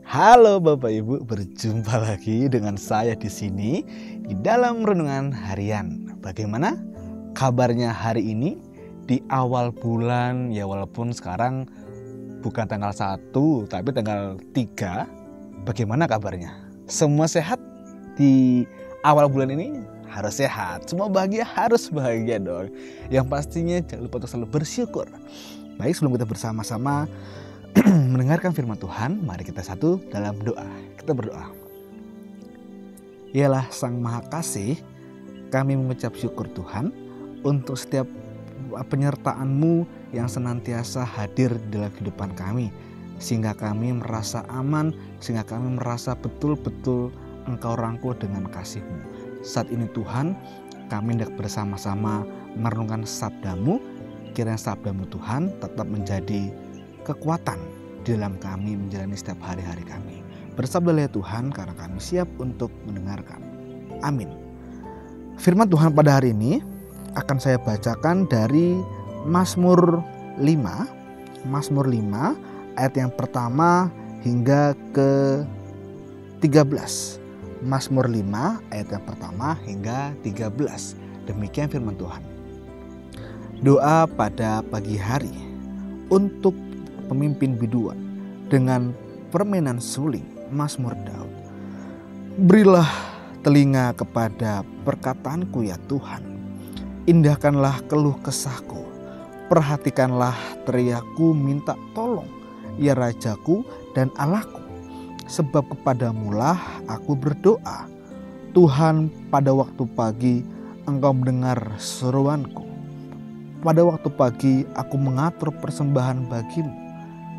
Halo Bapak Ibu, berjumpa lagi dengan saya di sini di dalam renungan harian. Bagaimana kabarnya hari ini di awal bulan, ya walaupun sekarang bukan tanggal 1 tapi tanggal 3. Bagaimana kabarnya? Semua sehat di awal bulan ini? Harus sehat. Semua bahagia, harus bahagia dong. Yang pastinya jangan lupa untuk selalu bersyukur. Baik, sebelum kita bersama-sama mendengarkan firman Tuhan, mari kita satu dalam doa. Kita berdoa. Ialah Sang Maha Kasih, kami mengucap syukur Tuhan untuk setiap penyertaan-Mu yang senantiasa hadir dalam kehidupan kami, sehingga kami merasa aman, sehingga kami merasa betul-betul Engkau rangkul dengan kasih-Mu. Saat ini Tuhan, kami hendak bersama-sama merenungkan sabda-Mu. Kiranya sabda-Mu Tuhan tetap menjadi kekuatan di dalam kami menjalani setiap hari-hari kami. Bersabdalah ya Tuhan, karena kami siap untuk mendengarkan. Amin. Firman Tuhan pada hari ini akan saya bacakan dari Mazmur 5. Mazmur 5 ayat yang pertama hingga ke 13. Mazmur 5 ayat yang pertama hingga 13. Demikian firman Tuhan. Doa pada pagi hari untuk pemimpin biduan dengan permainan suling. Mazmur Daud. Berilah telinga kepada perkataanku ya Tuhan, indahkanlah keluh kesahku, perhatikanlah teriakku minta tolong ya Rajaku dan Allahku, sebab kepadamulah aku berdoa. Tuhan, pada waktu pagi Engkau mendengar seruanku. Pada waktu pagi aku mengatur persembahan bagimu,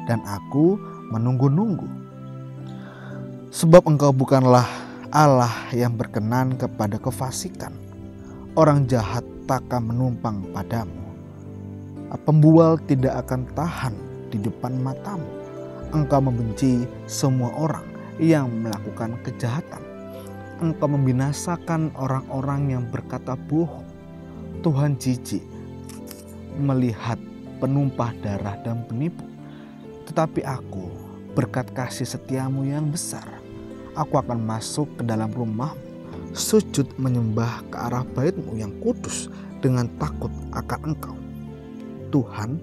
dan aku menunggu-nunggu. Sebab Engkau bukanlah Allah yang berkenan kepada kefasikan. Orang jahat takkan menumpang padamu. Pembual tidak akan tahan di depan matamu. Engkau membenci semua orang yang melakukan kejahatan. Engkau membinasakan orang-orang yang berkata bohong. Tuhan jijik melihat penumpah darah dan penipu. Tetapi aku, berkat kasih setiamu yang besar, aku akan masuk ke dalam rumahmu, sujud menyembah ke arah baitmu yang kudus dengan takut akan Engkau. Tuhan,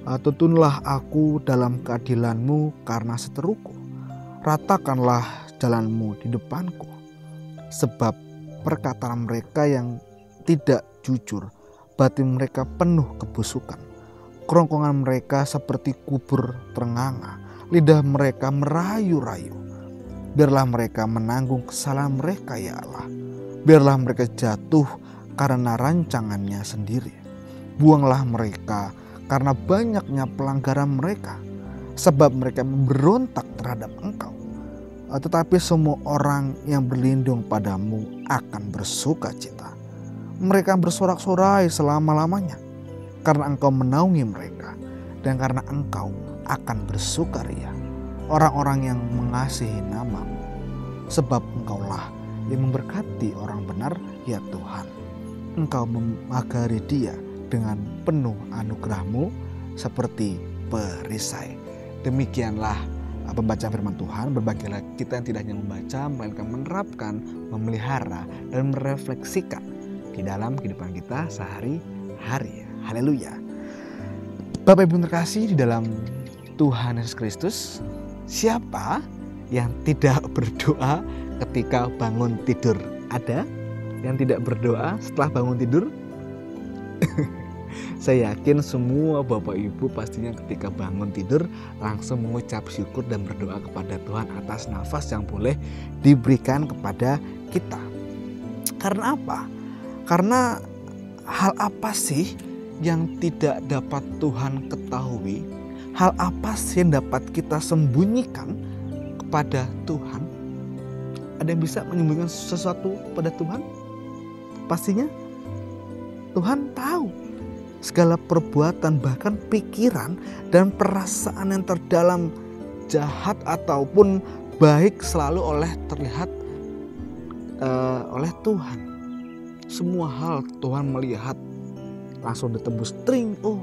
tuntunlah aku dalam keadilanmu karena seteruku. Ratakanlah jalanmu di depanku. Sebab perkataan mereka yang tidak jujur, batin mereka penuh kebusukan. Kerongkongan mereka seperti kubur terenganga, lidah mereka merayu-rayu. Biarlah mereka menanggung kesalahan mereka ya Allah. Biarlah mereka jatuh karena rancangannya sendiri. Buanglah mereka karena banyaknya pelanggaran mereka, sebab mereka memberontak terhadap Engkau. Tetapi semua orang yang berlindung padamu akan bersuka cita. Mereka bersorak-sorai selama-lamanya, karena Engkau menaungi mereka, dan karena Engkau akan bersukaria orang-orang yang mengasihi nama-Mu. Sebab Engkaulah yang memberkati orang benar ya Tuhan. Engkau memagari dia dengan penuh anugerah-Mu seperti perisai. Demikianlah pembacaan firman Tuhan. Berbahagialah kita yang tidak hanya membaca, melainkan menerapkan, memelihara, dan merefleksikan di dalam kehidupan kita sehari-hari. Haleluya. Bapak Ibu terkasih di dalam Tuhan Yesus Kristus, siapa yang tidak berdoa ketika bangun tidur? Ada yang tidak berdoa setelah bangun tidur? Saya yakin semua Bapak Ibu pastinya ketika bangun tidur langsung mengucap syukur dan berdoa kepada Tuhan atas nafas yang boleh diberikan kepada kita. Karena apa? Karena hal apa sih yang tidak dapat Tuhan ketahui? Hal apa sih yang dapat kita sembunyikan kepada Tuhan? Ada yang bisa menyembunyikan sesuatu pada Tuhan? Pastinya Tuhan tahu segala perbuatan, bahkan pikiran dan perasaan yang terdalam, jahat ataupun baik, selalu terlihat oleh Tuhan. Semua hal Tuhan melihat, langsung ditebus tring. Oh,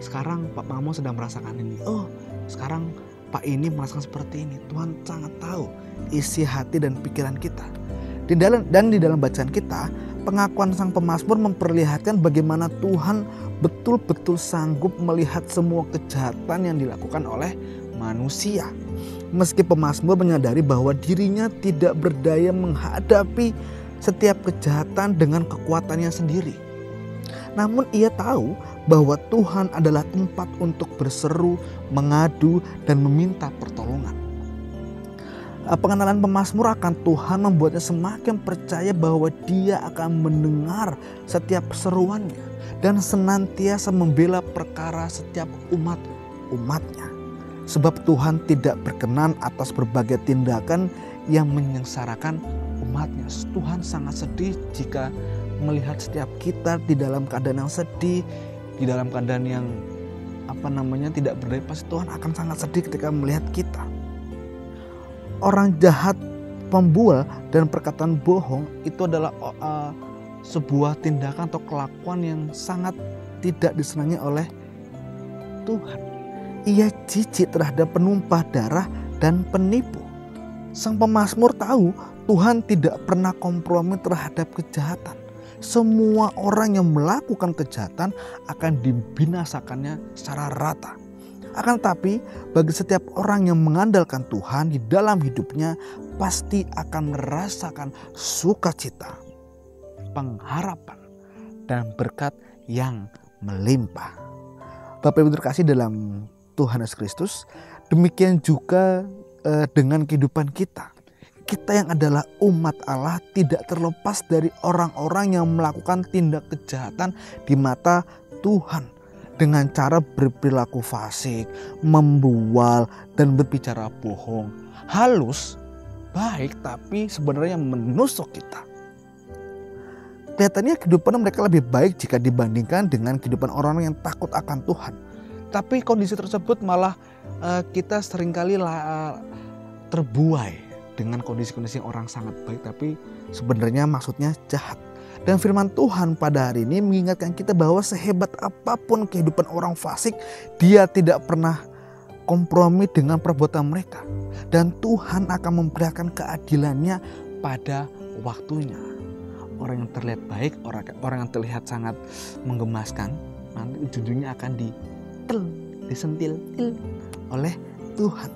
sekarang papamu sedang merasakan ini. Oh, sekarang Pak ini merasakan seperti ini. Tuhan sangat tahu isi hati dan pikiran kita. Di dalam bacaan kita, pengakuan sang pemazmur memperlihatkan bagaimana Tuhan betul-betul sanggup melihat semua kejahatan yang dilakukan oleh manusia. Meski pemazmur menyadari bahwa dirinya tidak berdaya menghadapi setiap kejahatan dengan kekuatannya sendiri. Namun ia tahu bahwa Tuhan adalah tempat untuk berseru, mengadu, dan meminta pertolongan. Pengenalan pemazmur akan Tuhan membuatnya semakin percaya bahwa Dia akan mendengar setiap seruannya dan senantiasa membela perkara setiap umat-umatnya. Sebab Tuhan tidak berkenan atas berbagai tindakan yang menyengsarakan umatnya. Tuhan sangat sedih jika melihat setiap kita di dalam keadaan yang sedih, di dalam keadaan yang tidak berdaya. Pasti Tuhan akan sangat sedih ketika melihat kita. Orang jahat, pembual, dan perkataan bohong itu adalah sebuah tindakan atau kelakuan yang sangat tidak disenangi oleh Tuhan. Ia jijik terhadap penumpah darah dan penipu. Sang pemazmur tahu Tuhan tidak pernah kompromi terhadap kejahatan. Semua orang yang melakukan kejahatan akan dibinasakannya secara rata. Akan tetapi bagi setiap orang yang mengandalkan Tuhan di dalam hidupnya pasti akan merasakan sukacita, pengharapan, dan berkat yang melimpah. Bapak Ibu terkasih dalam Tuhan Yesus Kristus, demikian juga dengan kehidupan kita. Kita yang adalah umat Allah tidak terlepas dari orang-orang yang melakukan tindak kejahatan di mata Tuhan. Dengan cara berperilaku fasik, membual, dan berbicara bohong. Halus, baik, tapi sebenarnya menusuk kita. Kelihatannya kehidupan mereka lebih baik jika dibandingkan dengan kehidupan orang yang takut akan Tuhan. Tapi kondisi tersebut malah kita seringkali terbuai dengan kondisi-kondisi orang sangat baik, tapi sebenarnya maksudnya jahat. Dan firman Tuhan pada hari ini mengingatkan kita bahwa sehebat apapun kehidupan orang fasik, dia tidak pernah kompromi dengan perbuatan mereka. Dan Tuhan akan memperlihatkan keadilannya pada waktunya. Orang yang terlihat baik, orang yang terlihat sangat menggemaskan, nanti ujung-ujungnya akan disentil oleh Tuhan.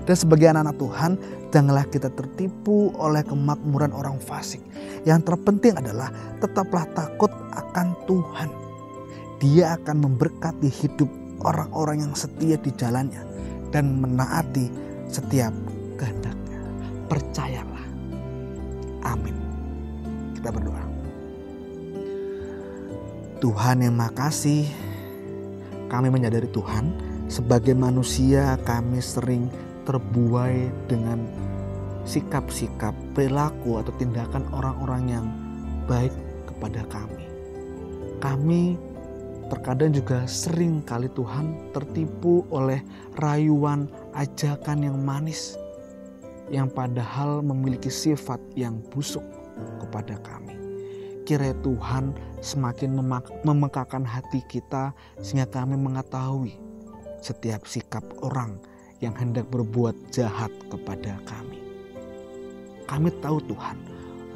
Dan sebagai anak-anak Tuhan, janganlah kita tertipu oleh kemakmuran orang fasik. Yang terpenting adalah tetaplah takut akan Tuhan. Dia akan memberkati hidup orang-orang yang setia di jalannya dan menaati setiap kehendaknya. Percayalah. Amin. Kita berdoa. Tuhan yang Maha Kasih, kami menyadari Tuhan, sebagai manusia kami sering terbuai dengan sikap-sikap, perilaku atau tindakan orang-orang yang baik kepada kami. Kami terkadang juga sering kali Tuhan tertipu oleh rayuan, ajakan yang manis yang padahal memiliki sifat yang busuk kepada kami. Kiranya Tuhan semakin memekakan hati kita sehingga kami mengetahui setiap sikap orang yang hendak berbuat jahat kepada kami. Kami tahu Tuhan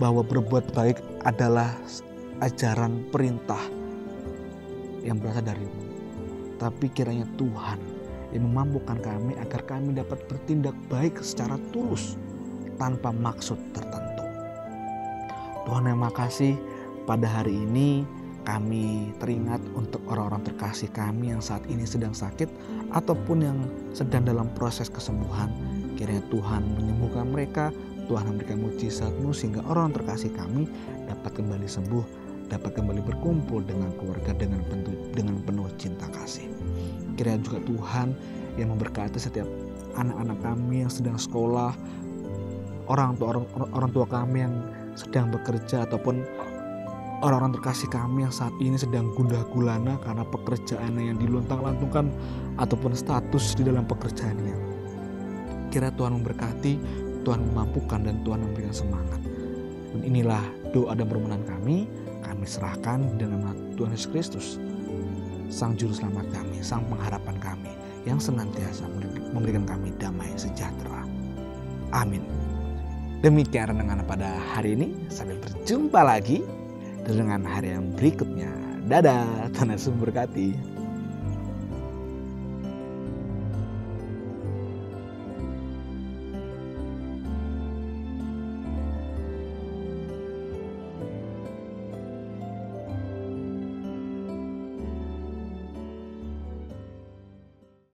bahwa berbuat baik adalah ajaran perintah yang berasal dari-Mu. Tapi kiranya Tuhan yang memampukan kami agar kami dapat bertindak baik secara tulus tanpa maksud tertentu. Tuhan yang makasih, pada hari ini kami teringat untuk orang-orang terkasih kami yang saat ini sedang sakit ataupun yang sedang dalam proses kesembuhan. Kiranya Tuhan menyembuhkan mereka, Tuhan memberikan mujizat-Mu sehingga orang terkasih kami dapat kembali sembuh, dapat kembali berkumpul dengan keluarga dengan penuh cinta kasih. Kiranya juga Tuhan yang memberkati setiap anak-anak kami yang sedang sekolah, orang tua kami yang sedang bekerja ataupun orang-orang terkasih kami yang saat ini sedang gundah gulana karena pekerjaannya yang diluntang-lantungkan ataupun status di dalam pekerjaannya. Kira Tuhan memberkati, Tuhan memampukan dan Tuhan memberikan semangat. Dan inilah doa dan permohonan kami serahkan dengan nama Tuhan Yesus Kristus, Sang Juru Selamat kami, Sang Pengharapan kami yang senantiasa memberikan kami damai sejahtera. Amin. Demikian renungan pada hari ini. Sampai berjumpa lagi dengan hari yang berikutnya. Dadah, Tuhan Yesus memberkati.